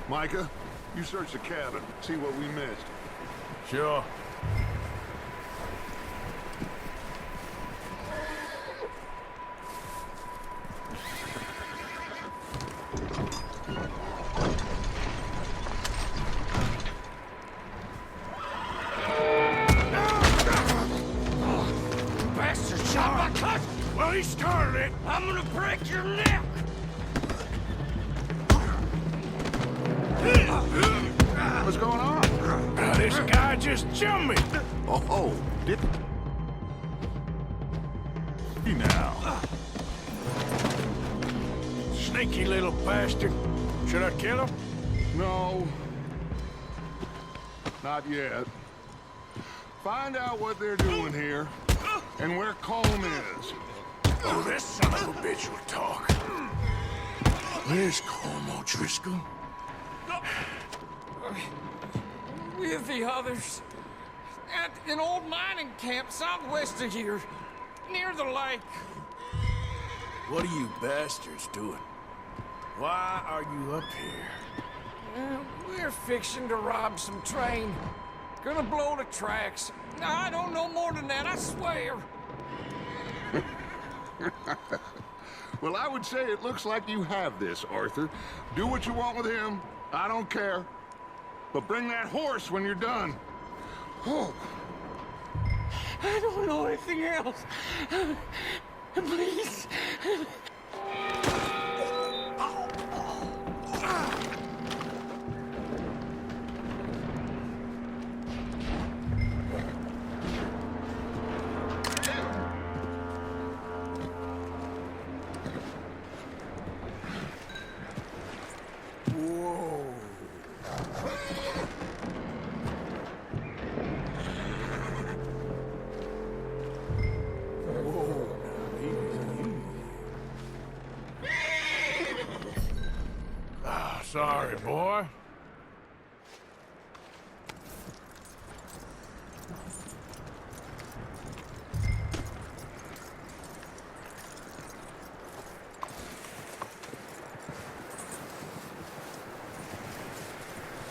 Micah, you search the cabin, see what we missed. Sure. Bastard shot my cousin! Well, he started it. I'm gonna break your neck! What's going on? This guy just jumped me. Oh, did he now? Sneaky little bastard. Should I kill him? No. Not yet. Find out what they're doing here, and where Colm is. Oh, this son of a bitch will talk. Where's Colm O'Driscoll? With the others. At an old mining camp southwest of here. Near the lake. What are you bastards doing? Why are you up here? We're fixing to rob some train. Gonna blow the tracks. I don't know more than that, I swear. Well, I would say it looks like you have this, Arthur. Do what you want with him. I don't care. But bring that horse when you're done. Oh. I don't know anything else. Please. Whoa. Sorry, boy.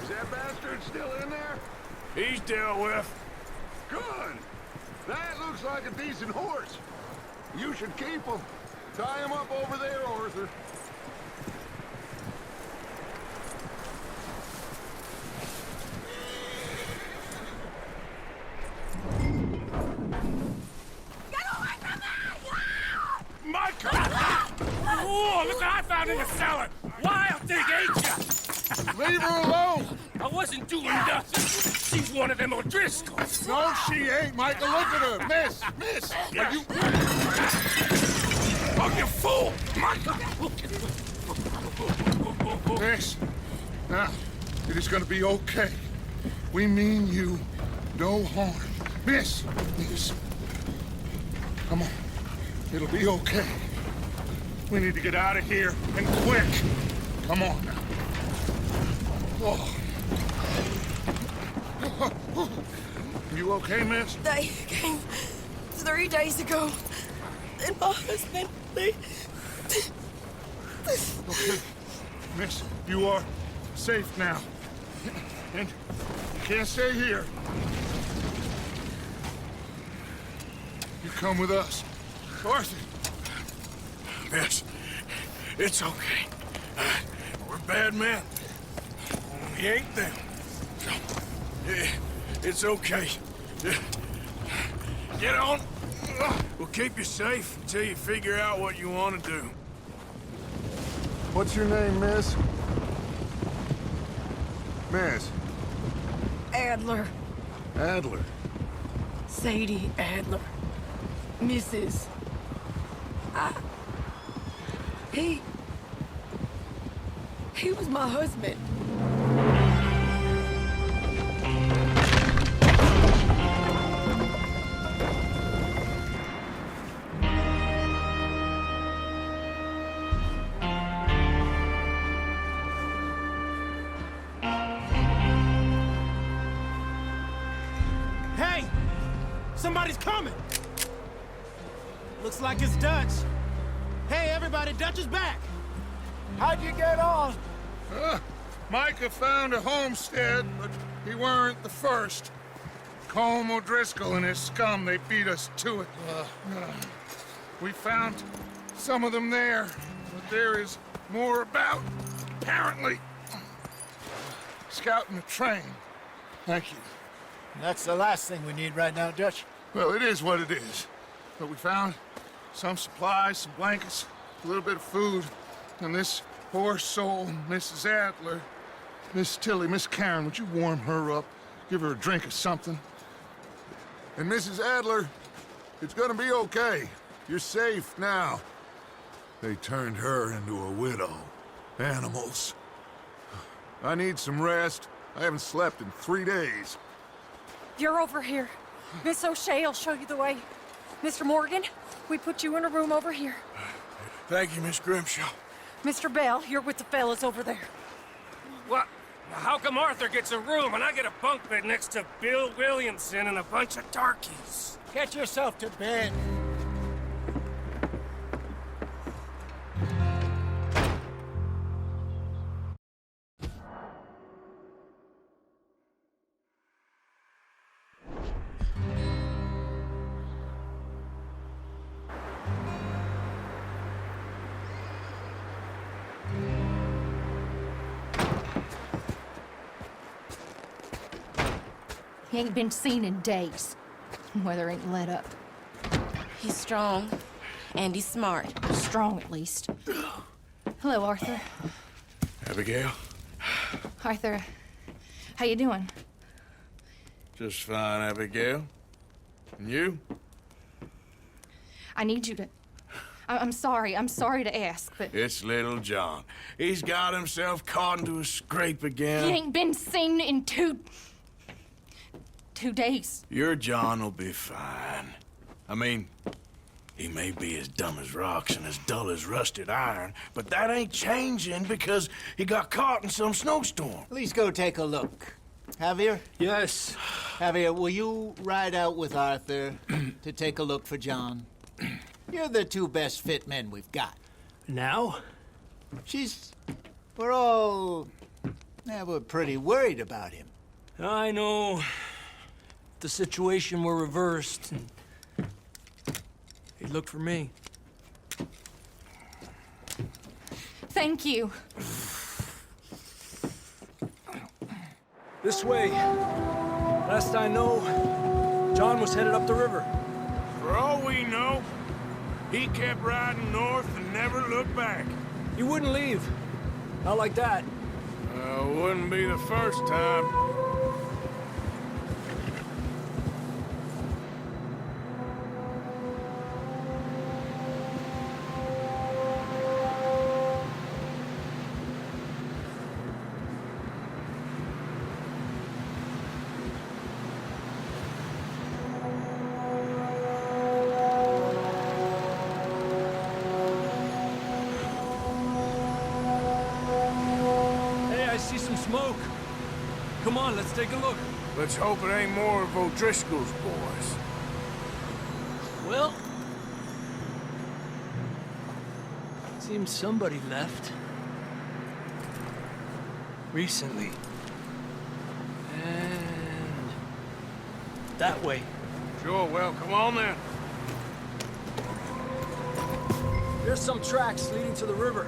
Is that bastard still in there? He's dealt with. Good. That looks like a decent horse. You should keep him. Tie him up over there, Arthur. Michael! Whoa, look what I found in the cellar! Wild thing, ain't ya? Leave her alone! I wasn't doing nothing. She's one of them O'Driscolls. No, she ain't, Michael. Look at her. Miss! Miss! Are you... Oh, you fool! Michael! Miss, now, it is gonna be okay. We mean you no harm. Miss! Miss. Come on. It'll be okay. We need to get out of here, and quick. Come on now. Oh. You okay, miss? They came 3 days ago. And my husband, they... Okay. Miss, you are safe now. And you can't stay here. You come with us. Arthur! Miss, it's okay. We're bad men. We ain't them. So, it's okay. Get on. We'll keep you safe until you figure out what you want to do. What's your name, miss? Miss? Adler. Adler. Sadie Adler. Mrs. He was my husband. Hey! Somebody's coming! Looks like it's Dutch. Hey, everybody, Dutch is back! How'd you get on? Micah found a homestead, but he weren't the first. Colm O'Driscoll and his scum, they beat us to it. We found some of them there, but there is more about, apparently. Scouting the train. Thank you. That's the last thing we need right now, Dutch. Well, it is what it is. But we found some supplies, some blankets, a little bit of food, and this poor soul, Mrs. Adler, Miss Tilly, Miss Karen, would you warm her up? Give her a drink or something? And Mrs. Adler, it's gonna be okay. You're safe now. They turned her into a widow. Animals. I need some rest. I haven't slept in 3 days. You're over here. Miss O'Shea will show you the way. Mr. Morgan, we put you in a room over here. Thank you, Miss Grimshaw. Mr. Bell, you're with the fellas over there. What? How come Arthur gets a room and I get a bunk bed next to Bill Williamson and a bunch of darkies? Get yourself to bed. He ain't been seen in days. Weather ain't let up. He's strong, and he's smart. Strong, at least. Hello, Arthur. Abigail? Arthur, how you doing? Just fine, Abigail. And you? I need you to... I'm sorry to ask, but... It's little John. He's got himself caught into a scrape again. He ain't been seen in 2 days. Your John will be fine. I mean, he may be as dumb as rocks and as dull as rusted iron, but that ain't changing because he got caught in some snowstorm. Please go take a look. Javier? Yes. Javier, will you ride out with Arthur to take a look for John? You're the 2 best fit men we've got. Now? We're pretty worried about him. I know. The situation were reversed, and he'd look for me. Thank you. This way. Last I know, John was headed up the river. For all we know, he kept riding north and never looked back. He wouldn't leave. Not like that. Wouldn't be the first time. Smoke. Come on, let's take a look. Let's hope it ain't more of O'Driscoll's boys. Well, seems somebody left. Recently. And that way. Sure, well, come on then. There's some tracks leading to the river.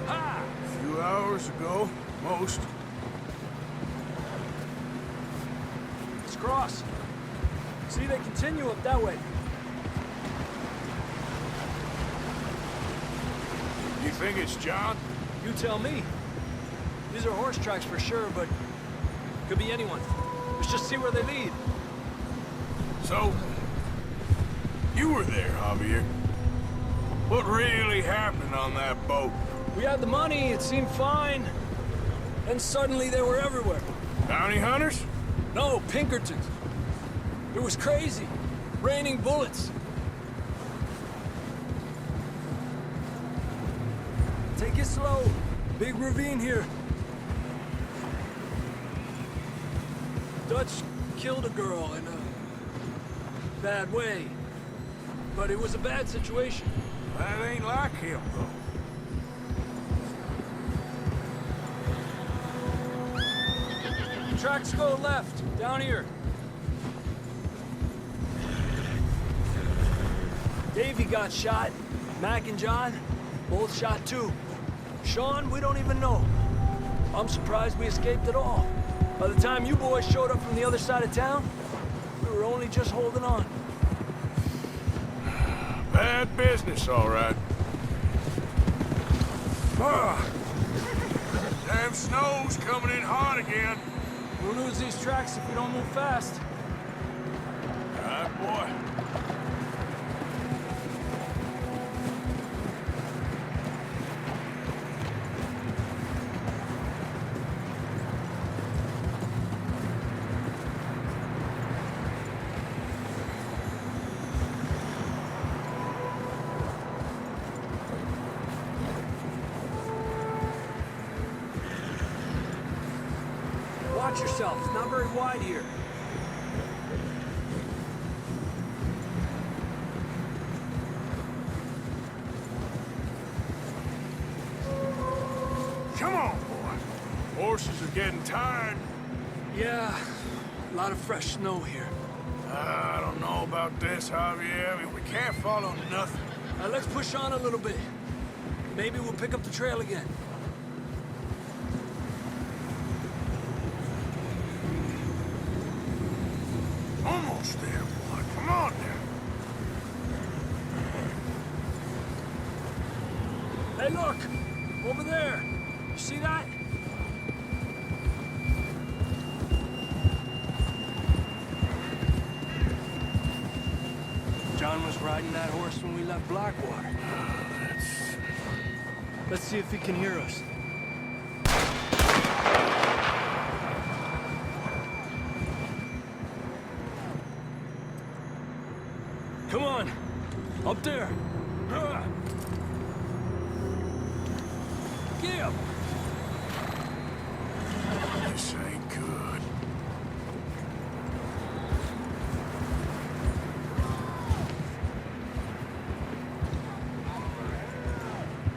Ha! A few hours ago, most. Let's cross. See, they continue up that way. You think it's John? You tell me. These are horse tracks for sure, but could be anyone. Let's just see where they lead. So, you were there, Javier. What really happened on that boat? We had the money, it seemed fine. Then suddenly they were everywhere. Bounty hunters? No, Pinkertons. It was crazy. Raining bullets. Take it slow. Big ravine here. Dutch killed a girl in a bad way. But it was a bad situation. That ain't like him, though. tracks go left, down here. Davey got shot. Mac and John, both shot too. Sean, we don't even know. I'm surprised we escaped at all. By the time you boys showed up from the other side of town, we were only just holding on. Bad business, all right. Damn snow's coming in hard again. We'll lose these tracks if we don't move fast. All right, boy. Watch yourself, it's not very wide here. Come on, boy. Horses are getting tired. Yeah, a lot of fresh snow here. I don't know about this, Javier. We can't follow nothing. Let's push on a little bit. Maybe we'll pick up the trail again. Almost there, boy. Come on now. Hey, look! Over there! You see that? John was riding that horse when we left Blackwater. Let's see if he can hear us. Come on! Up there! Give! This ain't good.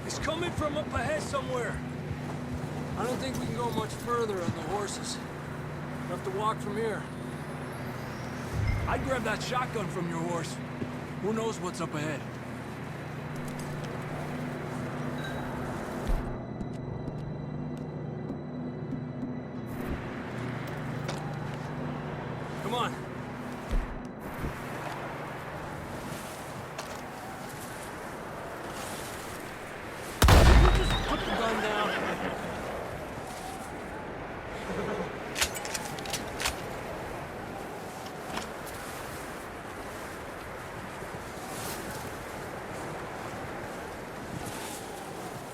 It's coming from up ahead somewhere. I don't think we can go much further on the horses. We'll have to walk from here. I'd grab that shotgun from your horse. Who knows what's up ahead? Come on. You just put the gun down.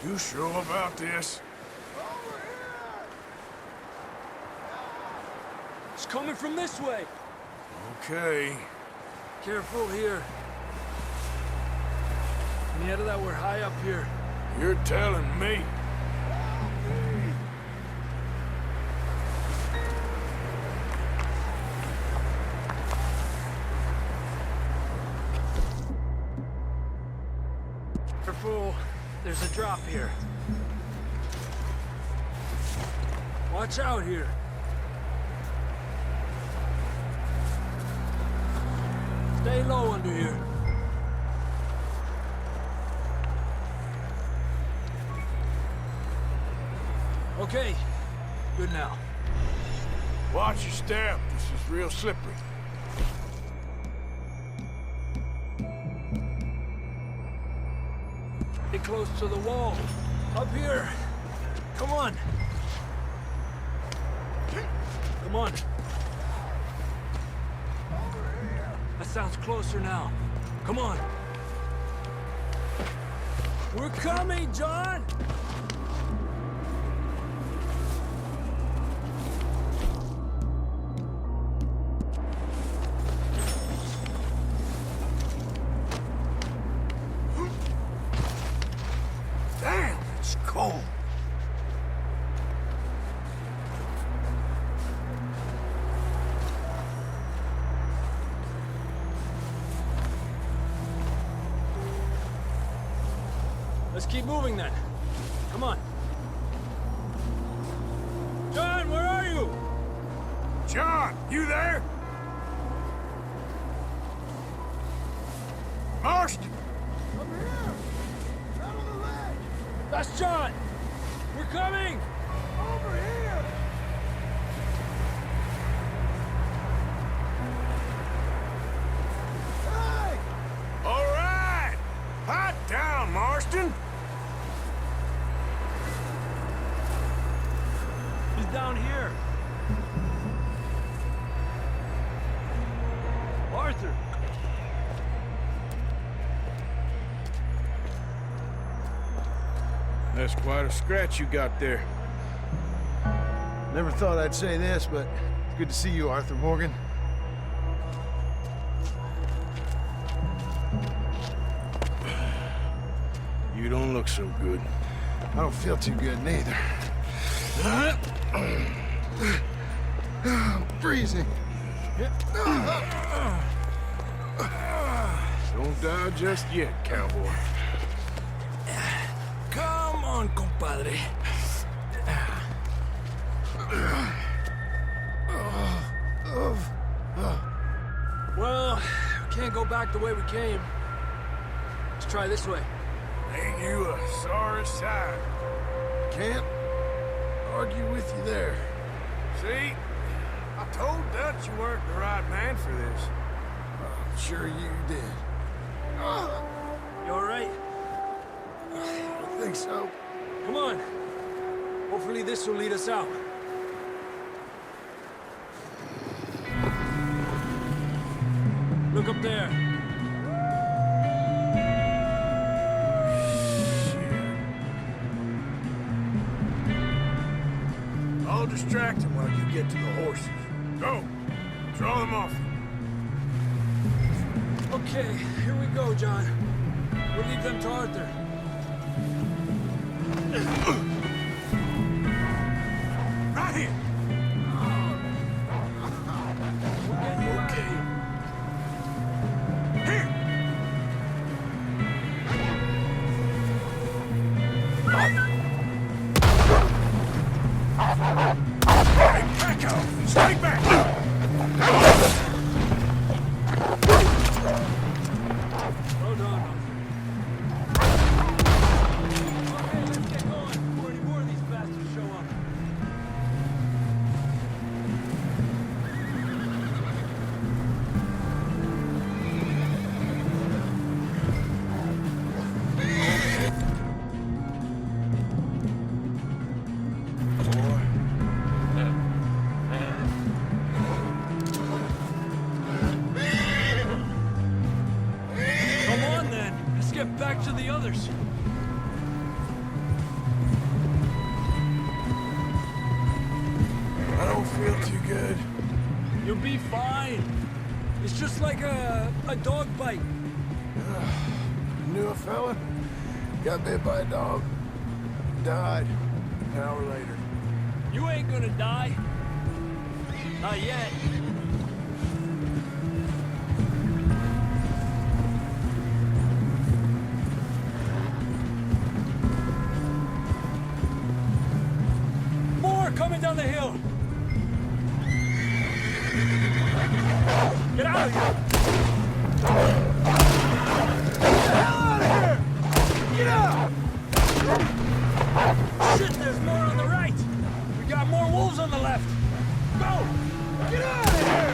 You sure about this? It's coming from this way. Okay. Careful here. Any that we're high up here. You're telling me. Careful. There's a drop here. Watch out here. Stay low under here. Okay. Good now. Watch your step. This is real slippery. Get close to the wall. Up here. Come on. Come on. That sounds closer now. Come on. We're coming, John! Damn, it's cold. Let's keep moving then. Come on. John, where are you? John, you there? Marston! Over here! Out on the ledge! That's John! We're coming! Over here! Hey! All right! Hot down, Marston! He's down here. Arthur! That's quite a scratch you got there. Never thought I'd say this, but it's good to see you, Arthur Morgan. You don't look so good. I don't feel too good neither. I'm freezing. Don't die just yet, cowboy. Come on, compadre. Well, we can't go back the way we came. Let's try this way. Ain't you a sorry sight? Can't argue with you there. See? I told Dutch you weren't the right man for this. I'm sure you did. You all right? I think so. Come on. Hopefully this will lead us out. Look up there. I'll distract him while you get to the horses. Go! Draw them off. Okay, here we go, John. We'll leave them to Arthur. Right here! Okay. Here! Hey, back off! Stay back! Hold on, Arthur. Okay, let's get going before any more of these bastards show up. Come on, then. Let's get back to the others. I don't feel too good. You'll be fine. It's just like a dog bite. Knew a fella, got bit by a dog, died an hour later. You ain't gonna die. Not yet. More coming down the hill. Get out of here! Get out! Shit, there's more on the right. We got more wolves on the left. Go! Get out of here!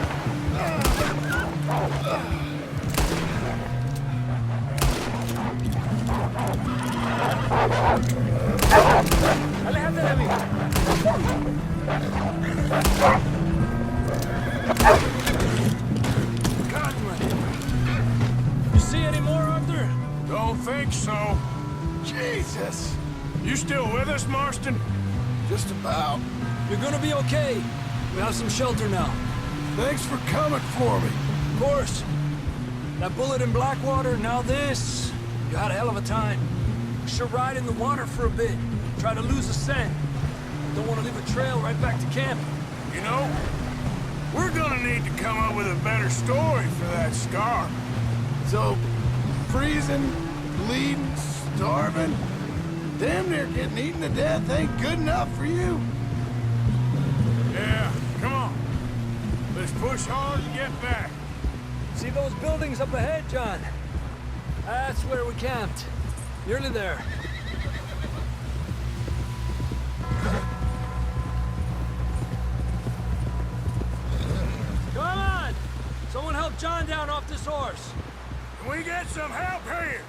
Aléjate de mí. You see any more, Arthur? Don't think so. Jesus! You still with us, Marston? Just about. You're gonna be okay. We have some shelter now. Thanks for coming for me. Of course. That bullet in Blackwater, now this. You had a hell of a time. We should ride in the water for a bit. Try to lose the scent. Don't want to leave a trail right back to camp. You know, we're gonna need to come up with a better story for that scar. So, freezing, bleeding, starving, damn near getting eaten to death ain't good enough for you. Yeah, come on. Push hard and get back. See those buildings up ahead, John? That's where we camped. Nearly there. Come on! Someone help John down off this horse. Can we get some help here?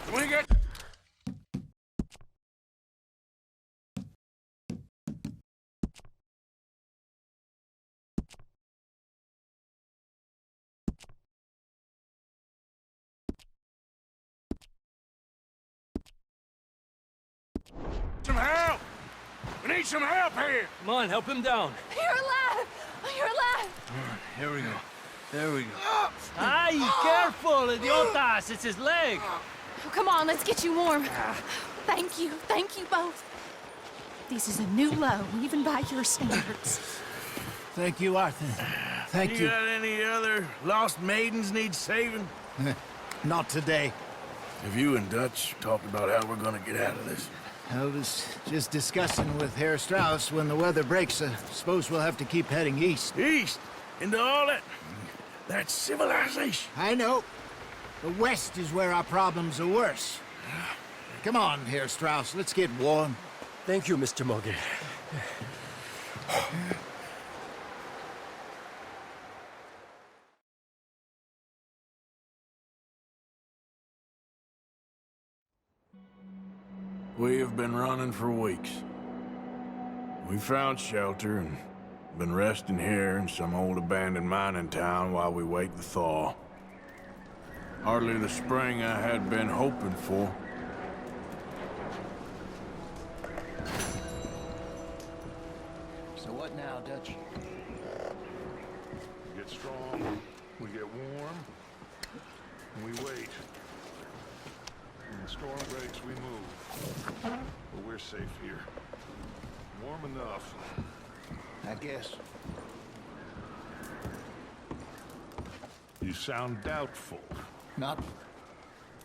Can we get... Some help! We need some help here! Come on, help him down. You're alive! You're alive! Here we go. There we go. Ay, careful, idiotas! It's his leg! Oh, come on, let's get you warm. Thank you both. This is a new low, even by your standards. Thank you, Arthur. Thank you. You got any other lost maidens need saving? Not today. Have you and Dutch talked about how we're gonna get out of this? I was just discussing with Herr Strauss when the weather breaks. I suppose we'll have to keep heading east. East? Into all that civilization? I know. The west is where our problems are worse. Come on, Herr Strauss, let's get warm. Thank you, Mr. Morgan. We have been running for weeks. We found shelter and been resting here in some old abandoned mining town while we wait the thaw. Hardly the spring I had been hoping for. So what now, Dutch? We get strong, we get warm, and we wait. When the storm breaks, we move. But we're safe here. Warm enough. I guess. You sound doubtful. Not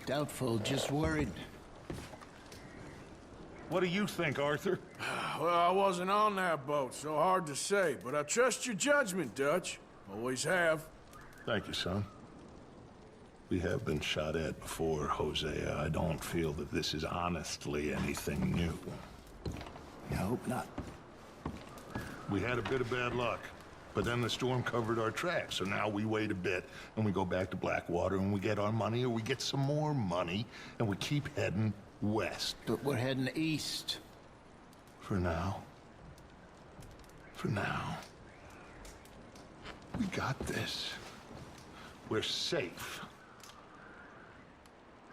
doubtful, just worried. What do you think, Arthur? Well, I wasn't on that boat, so hard to say, but I trust your judgment, Dutch. Always have. Thank you, son. We have been shot at before, Hosea. I don't feel that this is honestly anything new. I hope not. We had a bit of bad luck, but then the storm covered our tracks, so now we wait a bit, and we go back to Blackwater, and we get our money, or we get some more money, and we keep heading west. But we're heading east. For now. For now. We got this. We're safe.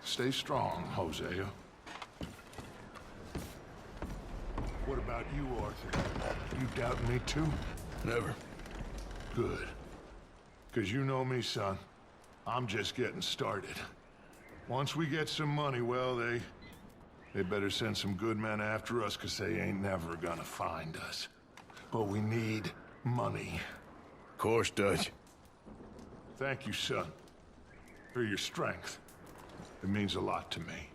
Stay strong, Hosea. What about you, Arthur? You doubt me too? Never. Good. Because you know me, son. I'm just getting started. Once we get some money, well, they better send some good men after us, because they ain't never gonna find us. But we need money. Of course, Dutch. Thank you, son, for your strength. It means a lot to me.